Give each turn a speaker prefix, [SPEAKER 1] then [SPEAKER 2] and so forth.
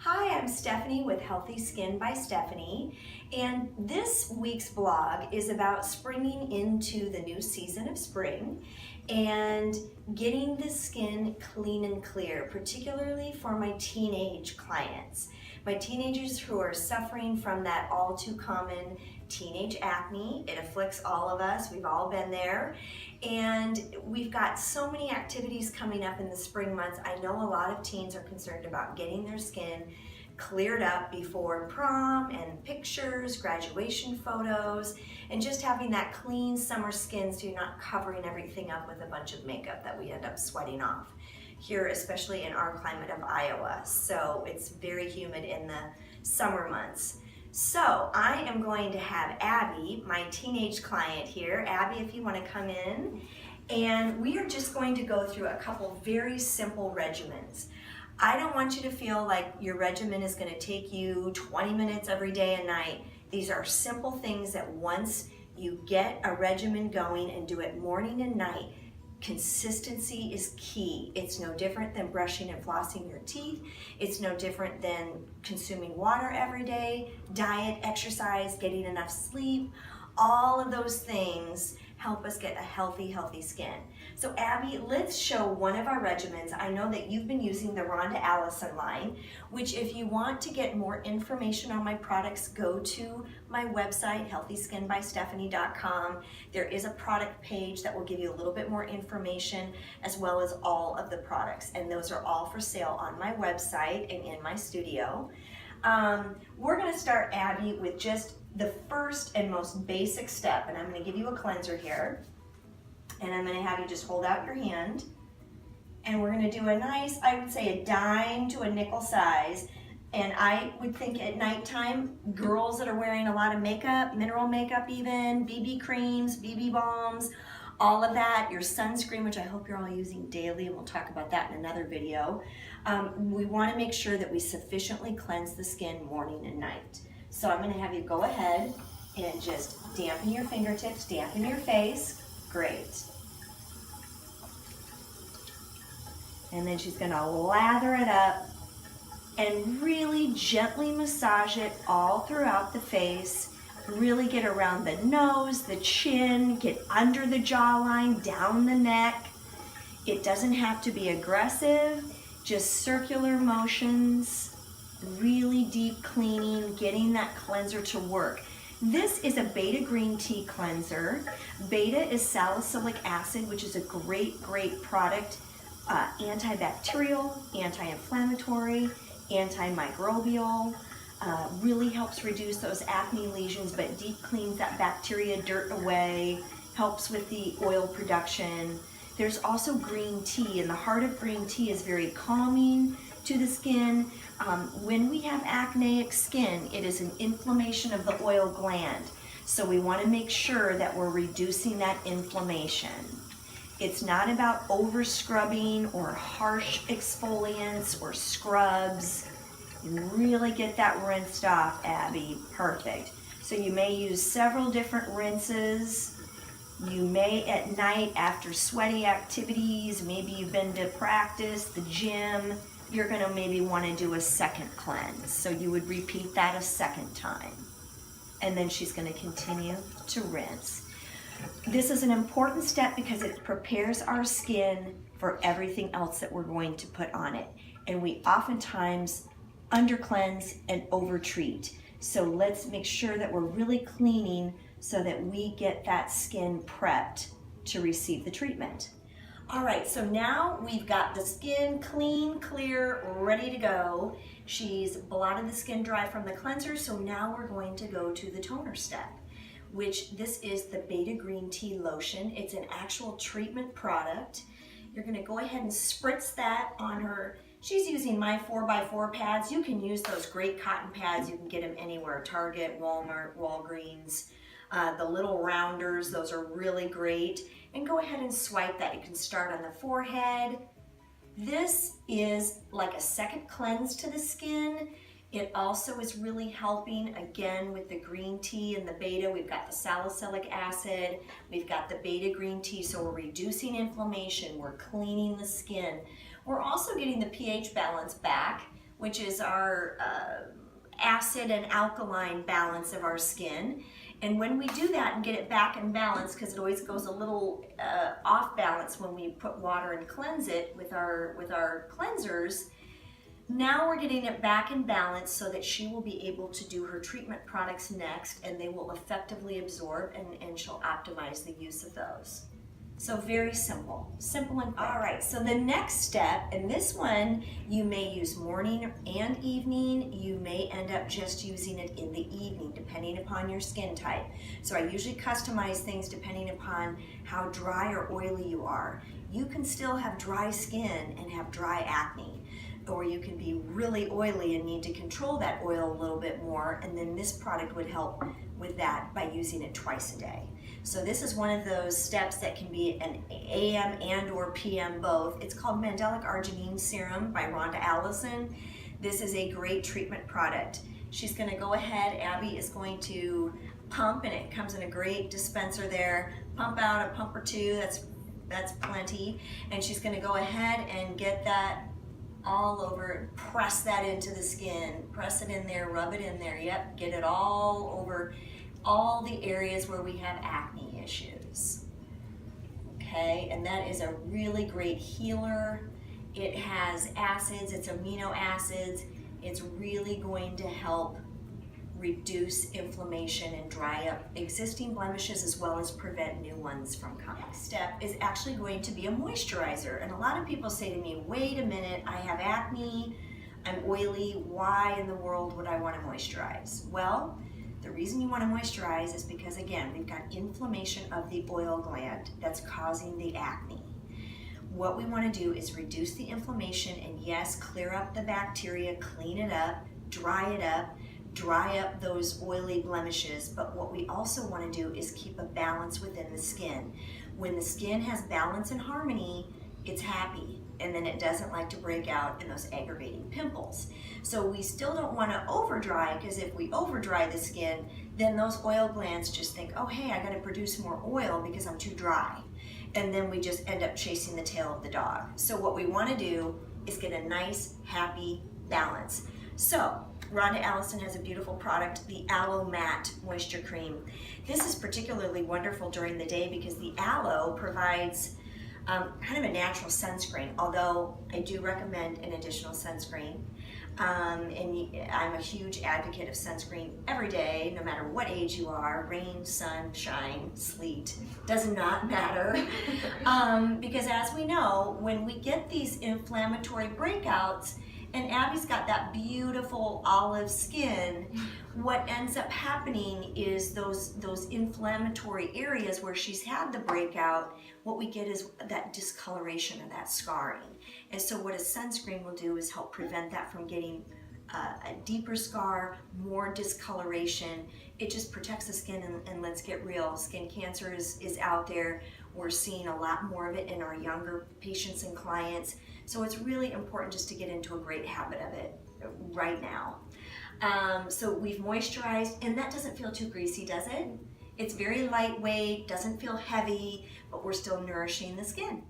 [SPEAKER 1] Hi, I'm Stephanie with Healthy Skin by Stephanie, and this week's blog is about springing into the new season of spring and getting the skin clean and clear, particularly for my teenage clients. My teenagers who are suffering from that all too common teenage acne. It afflicts all of us, we've all been there. And we've got so many activities coming up in the spring months. I know a lot of teens are concerned about getting their skin cleared up before prom and pictures, graduation photos, and just having that clean summer skin so you're not covering everything up with a bunch of makeup that we end up sweating off here, especially in our climate of Iowa. So it's very humid in the summer months. So I am going to have Abby, my teenage client here. Abby, if you want to come in. And we are just going to go through a couple very simple regimens. I don't want you to feel like your regimen is going to take you 20 minutes every day and night. These are simple things that once you get a regimen going and do it morning and night, consistency is key. It's no different than brushing and flossing your teeth. It's no different than consuming water every day, diet, exercise, getting enough sleep. All of those things help us get a healthy skin. So Abby, let's show one of our regimens. I know that you've been using the Rhonda Allison line, which if you want to get more information on my products, go to my website, healthyskinbystephanie.com. There is a product page that will give you a little bit more information as well as all of the products. And those are all for sale on my website and in my studio. We're gonna start, Abby, with just the first and most basic step, and I'm going to give you a cleanser here, and I'm going to have you just hold out your hand, and we're going to do a nice, I would say a dime to a nickel size, and I would think at nighttime, girls that are wearing a lot of makeup, mineral makeup even, BB creams, BB balms, all of that, your sunscreen, which I hope you're all using daily, and we'll talk about that in another video. We want to make sure that we sufficiently cleanse the skin morning and night. So I'm going to have you go ahead and just dampen your fingertips, dampen your face. Great. And then she's going to lather it up and really gently massage it all throughout the face. Really get around the nose, the chin, get under the jawline, down the neck. It doesn't have to be aggressive, just circular motions. Really deep cleaning, getting that cleanser to work. This is a beta green tea cleanser. Beta is salicylic acid, which is a great product. Antibacterial, anti-inflammatory, antimicrobial. Really helps reduce those acne lesions, but deep cleans that bacteria, dirt away, helps with the oil production. There's also green tea, and the heart of green tea is very calming to the skin. When we have acneic skin, it is an inflammation of the oil gland. So we want to make sure that we're reducing that inflammation. It's not about over scrubbing or harsh exfoliants or scrubs. You really get that rinsed off, Abby. Perfect. So you may use several different rinses. You may at night after sweaty activities, maybe you've been to practice, the gym, you're going to maybe want to do a second cleanse. So you would repeat that a second time. And then she's going to continue to rinse. This is an important step because it prepares our skin for everything else that we're going to put on it. And we oftentimes under cleanse and over treat. So let's make sure that we're really cleaning so that we get that skin prepped to receive the treatment. All right, so now we've got the skin clean, clear, ready to go. She's blotted the skin dry from the cleanser, so now we're going to go to the toner step, which this is the Beta Green Tea Lotion. It's an actual treatment product. You're gonna go ahead and spritz that on her. She's using my 4x4 pads. You can use those great cotton pads. You can get them anywhere, Target, Walmart, Walgreens. The little rounders, those are really great. And go ahead and swipe that. You can start on the forehead. This is like a second cleanse to the skin. It also is really helping, again, with the green tea and the beta. We've got the salicylic acid, we've got the beta green tea, so we're reducing inflammation, we're cleaning the skin. We're also getting the pH balance back which is our acid and alkaline balance of our skin. And when we do that and get it back in balance, because it always goes a little off balance when we put water and cleanse it with our cleansers, now we're getting it back in balance so that she will be able to do her treatment products next, and they will effectively absorb, and she'll optimize the use of those. So very simple and quick. All right, so the next step, and this one you may use morning and evening. You may end up just using it in the evening, depending upon your skin type. So I usually customize things depending upon how dry or oily you are. You can still have dry skin and have dry acne, or you can be really oily and need to control that oil a little bit more, and then this product would help with that by using it twice a day. So this is one of those steps that can be an AM and or PM both. It's called Mandelic Arginine Serum by Rhonda Allison. This is a great treatment product. She's going to go ahead, Abby is going to pump, and it comes in a great dispenser there. Pump out a pump or two, that's plenty. And she's going to go ahead and get that all over, press that into the skin, press it in there, rub it in there, yep, get it all over all the areas where we have acne issues. Okay, and that is a really great healer. It has acids, it's amino acids. It's really going to help reduce inflammation and dry up existing blemishes as well as prevent new ones from coming. Next step is actually going to be a moisturizer, and a lot of people say to me, wait a minute, I have acne, I'm oily, why in the world would I want to moisturize? Well, the reason you want to moisturize is because, again, we've got inflammation of the oil gland that's causing the acne. What we want to do is reduce the inflammation and, yes, clear up the bacteria, clean it up, dry up those oily blemishes, but what we also want to do is keep a balance within the skin. When the skin has balance and harmony, it's happy, and then it doesn't like to break out in those aggravating pimples. So we still don't want to over dry, because if we over dry the skin, then those oil glands just think, oh hey, I got to produce more oil because I'm too dry. And then we just end up chasing the tail of the dog. So what we want to do is get a nice, happy balance. So Rhonda Allison has a beautiful product, the Aloe Matte Moisture Cream. This is particularly wonderful during the day because the aloe provides kind of a natural sunscreen, although I do recommend an additional sunscreen. And I'm a huge advocate of sunscreen every day, no matter what age you are, rain, sun, shine, sleet, does not matter. Because as we know, when we get these inflammatory breakouts, and Abby's got that beautiful olive skin, what ends up happening is those inflammatory areas where she's had the breakout, what we get is that discoloration and that scarring. And so what a sunscreen will do is help prevent that from getting a deeper scar, more discoloration. It just protects the skin, and let's get real, skin cancer is out there. We're seeing a lot more of it in our younger patients and clients. So it's really important just to get into a great habit of it right now. So we've moisturized, and that doesn't feel too greasy, does it? It's very lightweight, doesn't feel heavy, but we're still nourishing the skin.